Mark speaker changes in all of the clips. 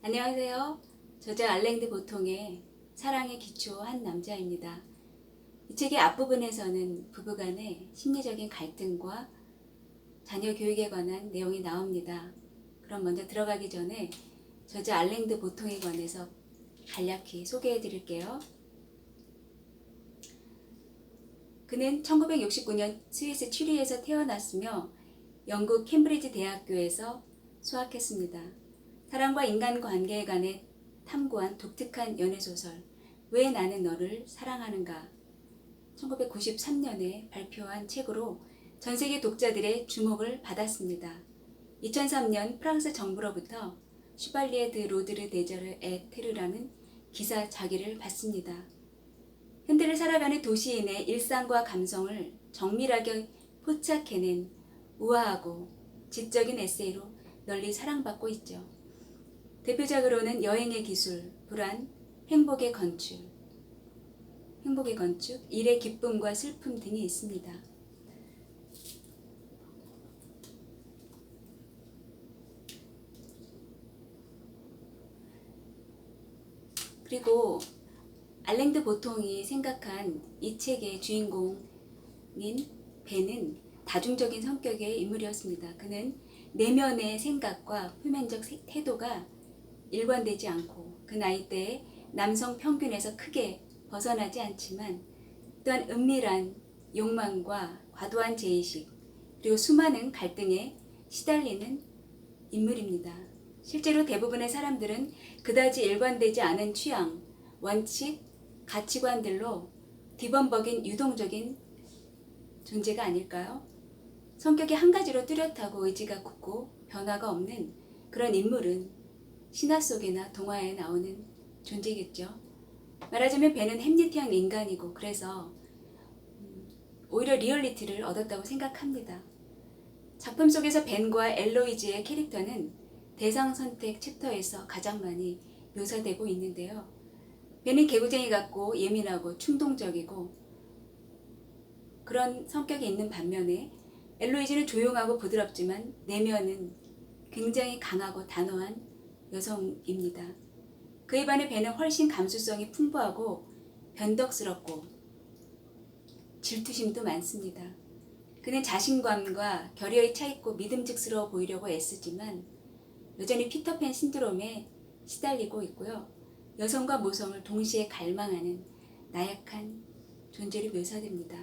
Speaker 1: 안녕하세요. 저자 알랭드 보통의 사랑에 기초한 남자입니다. 이 책의 앞부분에서는 부부간의 심리적인 갈등과 자녀 교육에 관한 내용이 나옵니다. 그럼 먼저 들어가기 전에 저자 알랭드 보통에 관해서 간략히 소개해 드릴게요. 그는 1969년 스위스 취리히에서 태어났으며 영국 캠브리지 대학교에서 수학했습니다. 사랑과 인간관계에 관해 탐구한 독특한 연애소설 왜 나는 너를 사랑하는가 1993년에 발표한 책으로 전세계 독자들의 주목을 받았습니다. 2003년 프랑스 정부로부터 슈발리에 드 로드르 데저르 에 테르라는 기사 자기를 받습니다. 현대를 살아가는 도시인의 일상과 감성을 정밀하게 포착해낸 우아하고 지적인 에세이로 널리 사랑받고 있죠. 대표작으로는 여행의 기술, 불안, 행복의 건축, 일의 기쁨과 슬픔 등이 있습니다. 그리고 알랭드 보통이 생각한 이 책의 주인공인 벤은 다중적인 성격의 인물이었습니다. 그는 내면의 생각과 표면적 태도가 일관되지 않고 그 나이대에 남성 평균에서 크게 벗어나지 않지만 또한 은밀한 욕망과 과도한 제의식 그리고 수많은 갈등에 시달리는 인물입니다. 실제로 대부분의 사람들은 그다지 일관되지 않은 취향, 원칙, 가치관들로 뒤범벅인 유동적인 존재가 아닐까요? 성격이 한 가지로 뚜렷하고 의지가 굳고 변화가 없는 그런 인물은 신화 속이나 동화에 나오는 존재겠죠. 말하자면 벤은 햄릿형 인간이고 그래서 오히려 리얼리티를 얻었다고 생각합니다. 작품 속에서 벤과 엘로이즈의 캐릭터는 대상 선택 챕터에서 가장 많이 묘사되고 있는데요. 벤은 개구쟁이 같고 예민하고 충동적이고 그런 성격이 있는 반면에 엘로이즈는 조용하고 부드럽지만 내면은 굉장히 강하고 단호한 여성입니다. 그에 반해 벤은 훨씬 감수성이 풍부하고 변덕스럽고 질투심도 많습니다. 그는 자신감과 결여에 차있고 믿음직스러워 보이려고 애쓰지만 여전히 피터팬 신드롬에 시달리고 있고요. 여성과 모성을 동시에 갈망하는 나약한 존재로 묘사됩니다.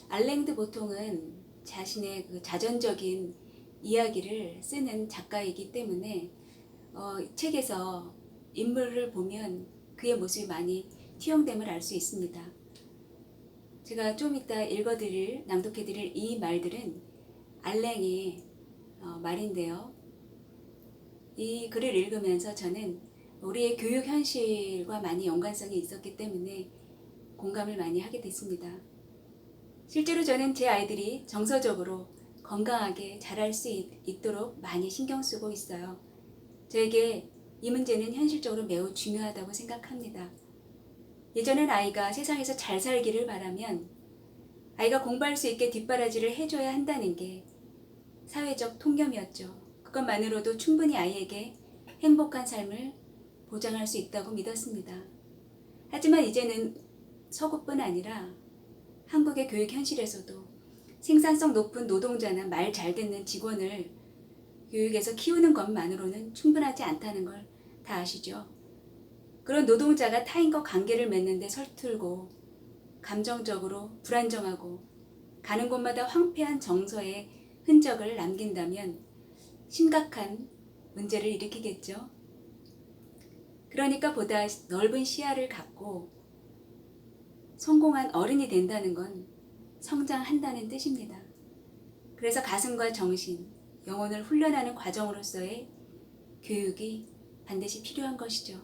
Speaker 1: 알랭드 보통은 자신의 그 자전적인 이야기를 쓰는 작가이기 때문에 책에서 인물을 보면 그의 모습이 많이 투영됨을 알 수 있습니다. 제가 좀 이따 낭독해드릴 이 말들은 알랭의 말인데요. 이 글을 읽으면서 저는 우리의 교육 현실과 많이 연관성이 있었기 때문에 공감을 많이 하게 됐습니다. 실제로 저는 제 아이들이 정서적으로 건강하게 자랄 수 있도록 많이 신경 쓰고 있어요. 저에게 이 문제는 현실적으로 매우 중요하다고 생각합니다. 예전엔 아이가 세상에서 잘 살기를 바라면 아이가 공부할 수 있게 뒷바라지를 해줘야 한다는 게 사회적 통념이었죠. 그것만으로도 충분히 아이에게 행복한 삶을 보장할 수 있다고 믿었습니다. 하지만 이제는 서구뿐 아니라 한국의 교육 현실에서도 생산성 높은 노동자나 말 잘 듣는 직원을 교육에서 키우는 것만으로는 충분하지 않다는 걸 다 아시죠? 그런 노동자가 타인과 관계를 맺는데 서툴고 감정적으로 불안정하고 가는 곳마다 황폐한 정서의 흔적을 남긴다면 심각한 문제를 일으키겠죠. 그러니까 보다 넓은 시야를 갖고 성공한 어른이 된다는 건 성장한다는 뜻입니다. 그래서 가슴과 정신, 영혼을 훈련하는 과정으로서의 교육이 반드시 필요한 것이죠.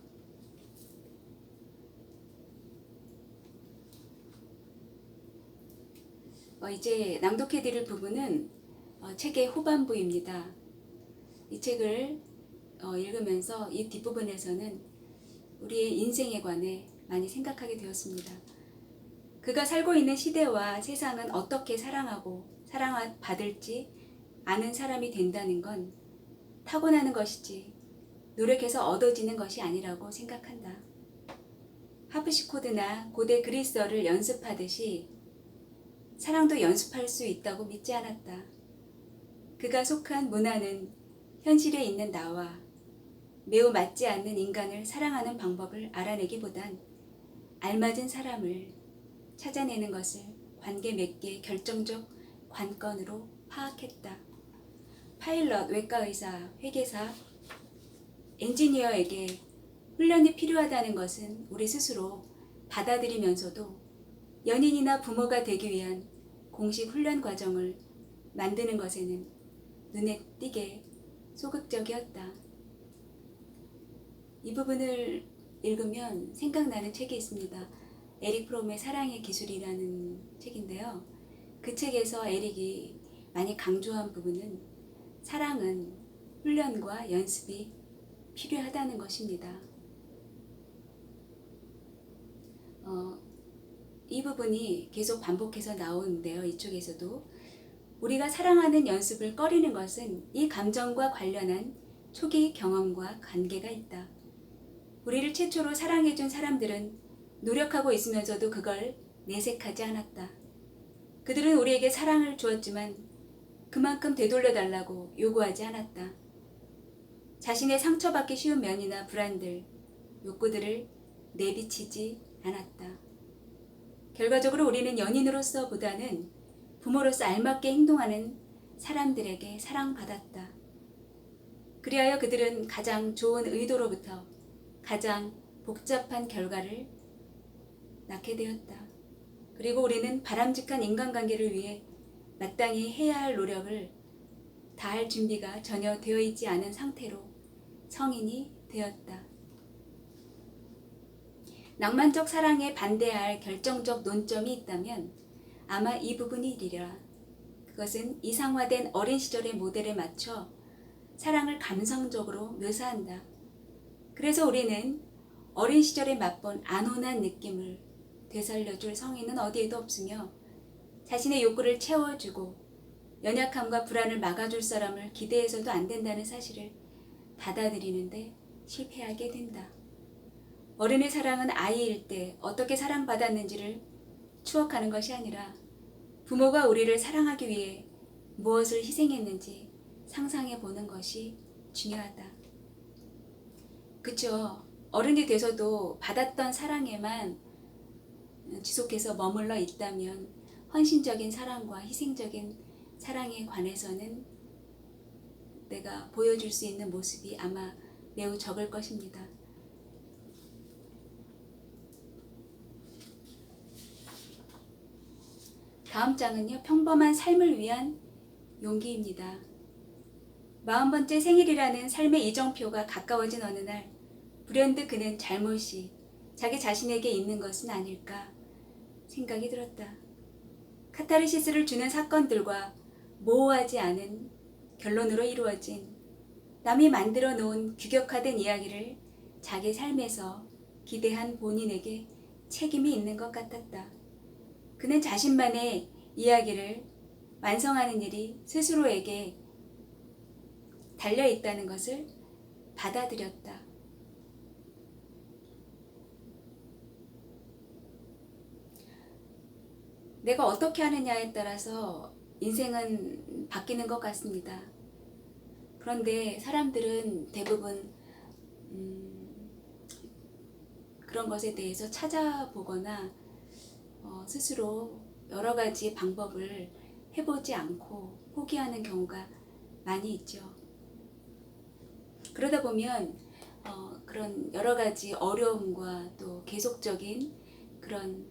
Speaker 1: 이제 낭독해드릴 부분은 책의 후반부입니다. 이 책을 읽으면서 이 뒷부분에서는 우리의 인생에 관해 많이 생각하게 되었습니다. 그가 살고 있는 시대와 세상은 어떻게 사랑하고 사랑받을지 아는 사람이 된다는 건 타고나는 것이지 노력해서 얻어지는 것이 아니라고 생각한다. 하프시코드나 고대 그리스어를 연습하듯이 사랑도 연습할 수 있다고 믿지 않았다. 그가 속한 문화는 현실에 있는 나와 매우 맞지 않는 인간을 사랑하는 방법을 알아내기보단 알맞은 사람을 찾아내는 것을 관계 몇 개의 결정적 관건으로 파악했다. 파일럿, 외과의사, 회계사, 엔지니어에게 훈련이 필요하다는 것은 우리 스스로 받아들이면서도 연인이나 부모가 되기 위한 공식 훈련 과정을 만드는 것에는 눈에 띄게 소극적이었다. 이 부분을 읽으면 생각나는 책이 있습니다. 에릭 프롬의 사랑의 기술이라는 책인데요. 그 책에서 에릭이 많이 강조한 부분은 사랑은 훈련과 연습이 필요하다는 것입니다. 이 부분이 계속 반복해서 나오는데요. 이쪽에서도 우리가 사랑하는 연습을 꺼리는 것은 이 감정과 관련한 초기 경험과 관계가 있다. 우리를 최초로 사랑해준 사람들은 노력하고 있으면서도 그걸 내색하지 않았다. 그들은 우리에게 사랑을 주었지만 그만큼 되돌려달라고 요구하지 않았다. 자신의 상처받기 쉬운 면이나 불안들, 욕구들을 내비치지 않았다. 결과적으로 우리는 연인으로서 보다는 부모로서 알맞게 행동하는 사람들에게 사랑받았다. 그리하여 그들은 가장 좋은 의도로부터 가장 복잡한 결과를 낳게 되었다. 그리고 우리는 바람직한 인간관계를 위해 마땅히 해야 할 노력을 다할 준비가 전혀 되어 있지 않은 상태로 성인이 되었다. 낭만적 사랑에 반대할 결정적 논점이 있다면 아마 이 부분이리라. 그것은 이상화된 어린 시절의 모델에 맞춰 사랑을 감성적으로 묘사한다. 그래서 우리는 어린 시절에 맛본 안온한 느낌을 되살려줄 성인은 어디에도 없으며 자신의 욕구를 채워주고 연약함과 불안을 막아줄 사람을 기대해서도 안 된다는 사실을 받아들이는데 실패하게 된다. 어른의 사랑은 아이일 때 어떻게 사랑받았는지를 추억하는 것이 아니라 부모가 우리를 사랑하기 위해 무엇을 희생했는지 상상해 보는 것이 중요하다. 그쵸? 어른이 돼서도 받았던 사랑에만 지속해서 머물러 있다면 헌신적인 사랑과 희생적인 사랑에 관해서는 내가 보여줄 수 있는 모습이 아마 매우 적을 것입니다. 다음 장은요, 평범한 삶을 위한 용기입니다. 40번째 생일이라는 삶의 이정표가 가까워진 어느 날, 불현듯 그는 잘못이 자기 자신에게 있는 것은 아닐까 생각이 들었다. 카타르시스를 주는 사건들과 모호하지 않은 결론으로 이루어진 남이 만들어 놓은 규격화된 이야기를 자기 삶에서 기대한 본인에게 책임이 있는 것 같았다. 그는 자신만의 이야기를 완성하는 일이 스스로에게 달려있다는 것을 받아들였다. 내가 어떻게 하느냐에 따라서 인생은 바뀌는 것 같습니다. 그런데 사람들은 대부분 그런 것에 대해서 찾아보거나 스스로 여러 가지 방법을 해보지 않고 포기하는 경우가 많이 있죠. 그러다 보면 그런 여러 가지 어려움과 또 계속적인 그런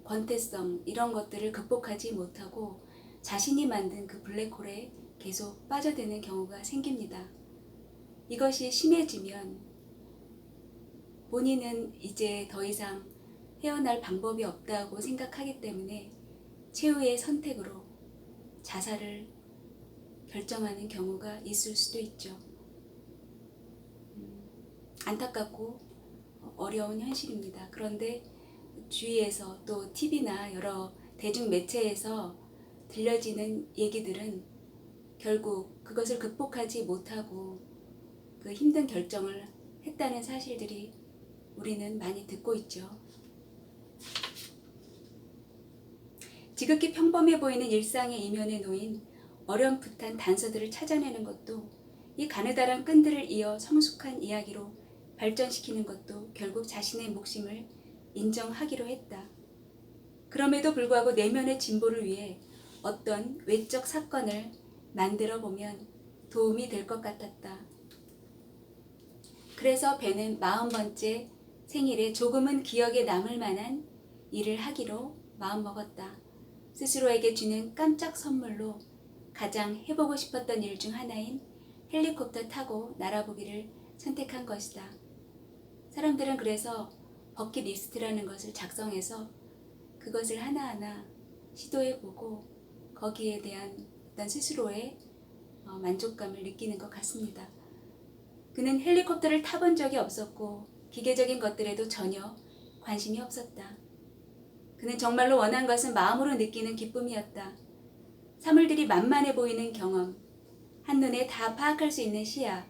Speaker 1: 권태성 이런 것들을 극복하지 못하고 자신이 만든 그 블랙홀에 계속 빠져드는 경우가 생깁니다. 이것이 심해지면 본인은 이제 더 이상 헤어날 방법이 없다고 생각하기 때문에 최후의 선택으로 자살을 결정하는 경우가 있을 수도 있죠. 안타깝고 어려운 현실입니다. 그런데 주위에서 또 TV나 여러 대중매체에서 들려지는 얘기들은 결국 그것을 극복하지 못하고 그 힘든 결정을 했다는 사실들이 우리는 많이 듣고 있죠. 지극히 평범해 보이는 일상의 이면에 놓인 어렴풋한 단서들을 찾아내는 것도, 이 가느다란 끈들을 이어 성숙한 이야기로 발전시키는 것도 결국 자신의 몫임을 인정하기로 했다. 그럼에도 불구하고 내면의 진보를 위해 어떤 외적 사건을 만들어 보면 도움이 될 것 같았다. 그래서 벤은 40번째 생일에 조금은 기억에 남을 만한 일을 하기로 마음먹었다. 스스로에게 주는 깜짝 선물로 가장 해보고 싶었던 일 중 하나인 헬리콥터 타고 날아보기를 선택한 것이다. 사람들은 그래서 버킷리스트라는 것을 작성해서 그것을 하나하나 시도해보고 거기에 대한 어떤 스스로의 만족감을 느끼는 것 같습니다. 그는 헬리콥터를 타본 적이 없었고 기계적인 것들에도 전혀 관심이 없었다. 그는 정말로 원한 것은 마음으로 느끼는 기쁨이었다. 사물들이 만만해 보이는 경험, 한눈에 다 파악할 수 있는 시야,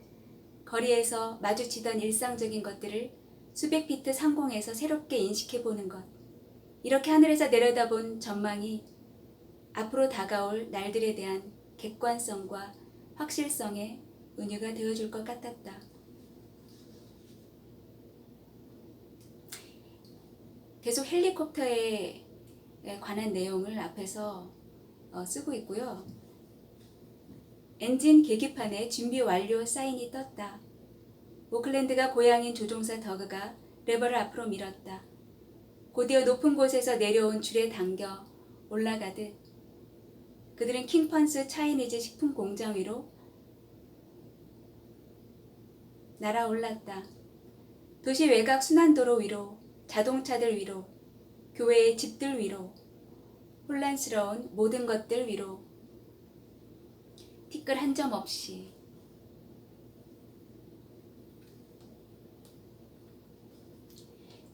Speaker 1: 거리에서 마주치던 일상적인 것들을 수백 피트 상공에서 새롭게 인식해보는 것, 이렇게 하늘에서 내려다본 전망이 앞으로 다가올 날들에 대한 객관성과 확실성의 은유가 되어줄 것 같았다. 계속 헬리콥터에 관한 내용을 앞에서 쓰고 있고요. 엔진 계기판에 준비 완료 사인이 떴다. 오클랜드가 고향인 조종사 더그가 레버를 앞으로 밀었다. 곧이어 높은 곳에서 내려온 줄에 당겨 올라가듯 그들은 킹펀스 차이니즈 식품 공장 위로 날아올랐다. 도시 외곽 순환도로 위로, 자동차들 위로, 교회의 집들 위로, 혼란스러운 모든 것들 위로, 티끌 한 점 없이.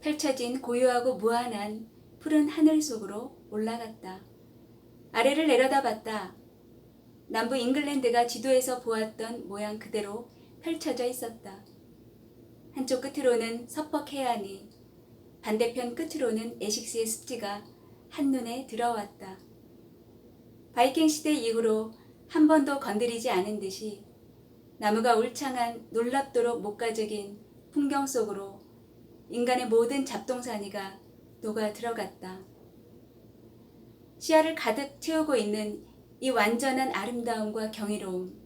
Speaker 1: 펼쳐진 고요하고 무한한 푸른 하늘 속으로 올라갔다. 아래를 내려다봤다. 남부 잉글랜드가 지도에서 보았던 모양 그대로 펼쳐져 있었다. 한쪽 끝으로는 서퍽 해안이, 반대편 끝으로는 에식스의 습지가 한눈에 들어왔다. 바이킹 시대 이후로 한 번도 건드리지 않은 듯이 나무가 울창한 놀랍도록 목가적인 풍경 속으로 인간의 모든 잡동사니가 녹아 들어갔다. 시야를 가득 채우고 있는 이 완전한 아름다움과 경이로움,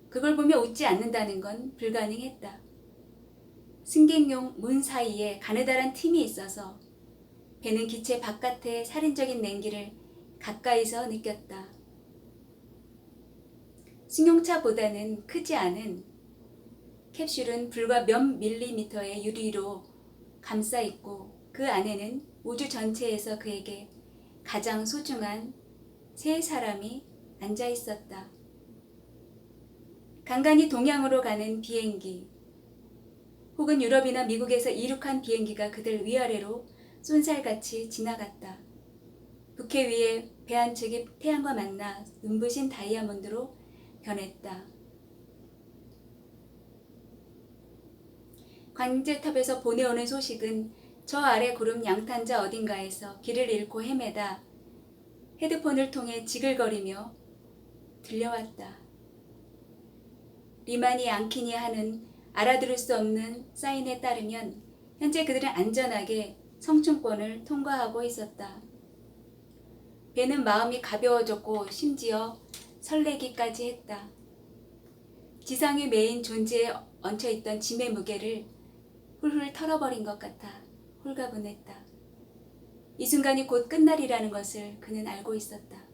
Speaker 1: 그걸 보며 웃지 않는다는 건 불가능했다. 승객용 문 사이에 가느다란 틈이 있어서 배는 기체 바깥의 살인적인 냉기를 가까이서 느꼈다. 승용차보다는 크지 않은 캡슐은 불과 몇 밀리미터의 유리로 감싸 있고 그 안에는 우주 전체에서 그에게 가장 소중한 세 사람이 앉아 있었다. 간간히 동양으로 가는 비행기, 혹은 유럽이나 미국에서 이륙한 비행기가 그들 위아래로 쏜살같이 지나갔다. 부케 위에 배 한 척이 태양과 만나 눈부신 다이아몬드로 변했다. 관제탑에서 보내오는 소식은 저 아래 구름 양탄자 어딘가에서 길을 잃고 헤매다 헤드폰을 통해 지글거리며 들려왔다. 리마니 앙키니 하는 알아들을 수 없는 사인에 따르면 현재 그들은 안전하게 성층권을 통과하고 있었다. 배는 마음이 가벼워졌고 심지어 설레기까지 했다. 지상의 메인 존재에 얹혀있던 짐의 무게를 훌훌 털어버린 것 같아 홀가분했다. 이 순간이 곧 끝날이라는 것을 그는 알고 있었다.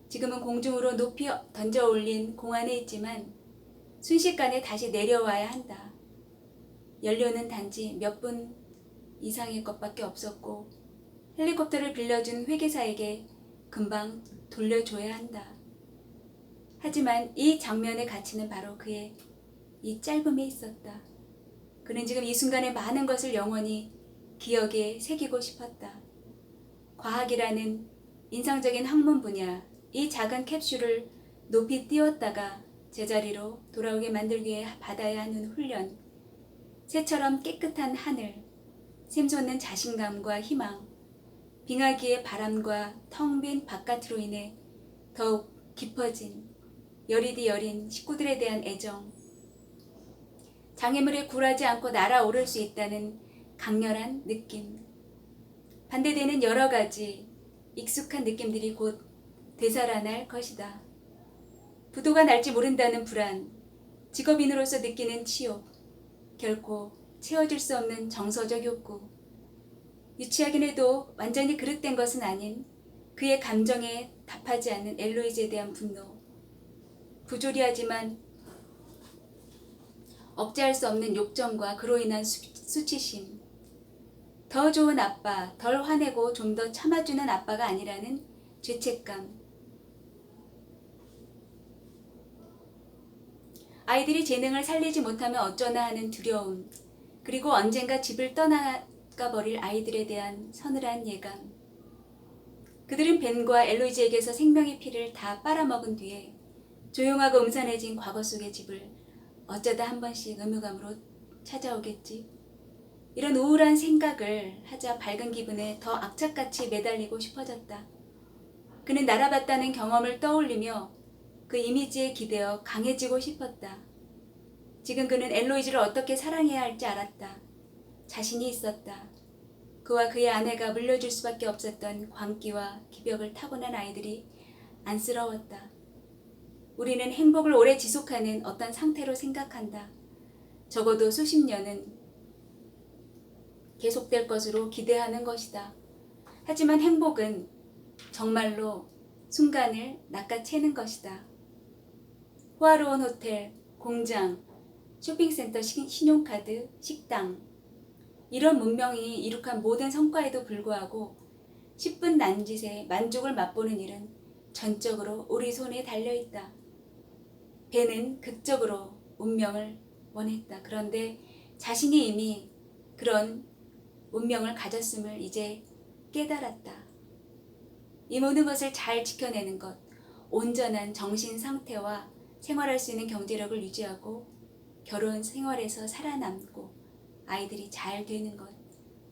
Speaker 1: 지금은 공중으로 높이 던져 올린 공안에 있지만 순식간에 다시 내려와야 한다. 연료는 단지 몇 분 이상의 것밖에 없었고 헬리콥터를 빌려준 회계사에게 금방 돌려줘야 한다. 하지만 이 장면의 가치는 바로 그의 이 짧음에 있었다. 그는 지금 이 순간의 많은 것을 영원히 기억에 새기고 싶었다. 과학이라는 인상적인 학문 분야, 이 작은 캡슐을 높이 띄웠다가 제자리로 돌아오게 만들기 위해 받아야 하는 훈련, 새처럼 깨끗한 하늘, 샘솟는 자신감과 희망, 빙하기의 바람과 텅 빈 바깥으로 인해 더욱 깊어진 여리디 여린 식구들에 대한 애정, 장애물에 굴하지 않고 날아오를 수 있다는 강렬한 느낌, 반대되는 여러 가지 익숙한 느낌들이 곧 되살아날 것이다. 부도가 날지 모른다는 불안, 직업인으로서 느끼는 치욕, 결코 채워질 수 없는 정서적 욕구, 유치하긴 해도 완전히 그릇된 것은 아닌 그의 감정에 답하지 않는 엘로이즈에 대한 분노, 부조리하지만 억제할 수 없는 욕정과 그로 인한 수치심, 더 좋은 아빠, 덜 화내고 좀 더 참아주는 아빠가 아니라는 죄책감, 아이들이 재능을 살리지 못하면 어쩌나 하는 두려움, 그리고 언젠가 집을 떠나가버릴 아이들에 대한 서늘한 예감. 그들은 벤과 엘로이즈에게서 생명의 피를 다 빨아먹은 뒤에 조용하고 음산해진 과거 속의 집을 어쩌다 한 번씩 의무감으로 찾아오겠지. 이런 우울한 생각을 하자 밝은 기분에 더 악착같이 매달리고 싶어졌다. 그는 날아봤다는 경험을 떠올리며 그 이미지에 기대어 강해지고 싶었다. 지금 그는 엘로이즈를 어떻게 사랑해야 할지 알았다. 자신이 있었다. 그와 그의 아내가 물려줄 수밖에 없었던 광기와 기벽을 타고난 아이들이 안쓰러웠다. 우리는 행복을 오래 지속하는 어떤 상태로 생각한다. 적어도 수십 년은 계속될 것으로 기대하는 것이다. 하지만 행복은 정말로 순간을 낚아채는 것이다. 호화로운 호텔, 공장, 쇼핑센터, 신용카드, 식당, 이런 문명이 이룩한 모든 성과에도 불구하고 10분 난짓에 만족을 맛보는 일은 전적으로 우리 손에 달려있다. 벤은 극적으로 운명을 원했다. 그런데 자신이 이미 그런 운명을 가졌음을 이제 깨달았다. 이 모든 것을 잘 지켜내는 것, 온전한 정신 상태와 생활할 수 있는 경제력을 유지하고 결혼 생활에서 살아남고 아이들이 잘 되는 것,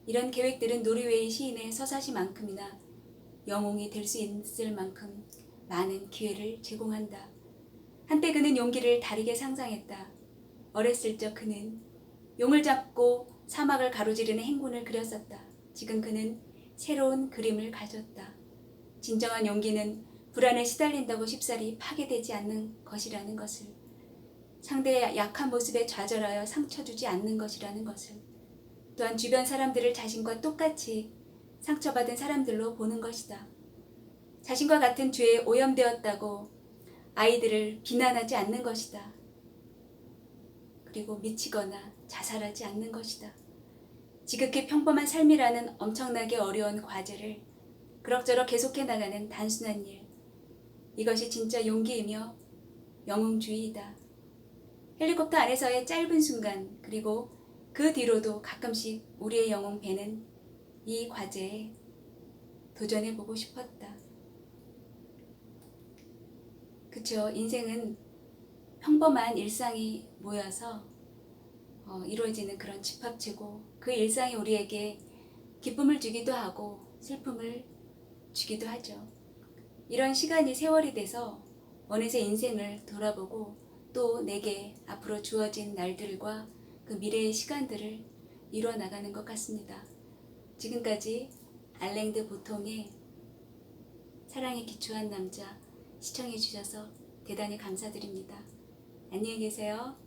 Speaker 1: 이런 계획들은 노르웨이 시인의 서사시만큼이나 영웅이 될 수 있을 만큼 많은 기회를 제공한다. 한때 그는 용기를 다르게 상상했다. 어렸을 적 그는 용을 잡고 사막을 가로지르는 행군을 그렸었다. 지금 그는 새로운 그림을 가졌다. 진정한 용기는 불안에 시달린다고 쉽사리 파괴되지 않는 것이라는 것을, 상대의 약한 모습에 좌절하여 상처 주지 않는 것이라는 것을, 또한 주변 사람들을 자신과 똑같이 상처받은 사람들로 보는 것이다. 자신과 같은 죄에 오염되었다고 아이들을 비난하지 않는 것이다. 그리고 미치거나 자살하지 않는 것이다. 지극히 평범한 삶이라는 엄청나게 어려운 과제를 그럭저럭 계속해 나가는 단순한 일, 이것이 진짜 용기이며 영웅주의이다. 헬리콥터 안에서의 짧은 순간, 그리고 그 뒤로도 가끔씩 우리의 영웅 벤은 이 과제에 도전해보고 싶었다. 그쵸, 인생은 평범한 일상이 모여서 이루어지는 그런 집합체고, 그 일상이 우리에게 기쁨을 주기도 하고 슬픔을 주기도 하죠. 이런 시간이 세월이 돼서 어느새 인생을 돌아보고 또 내게 앞으로 주어진 날들과 그 미래의 시간들을 이루어 나가는 것 같습니다. 지금까지 알랭드 보통의 사랑에 기초한 남자 시청해 주셔서 대단히 감사드립니다. 안녕히 계세요.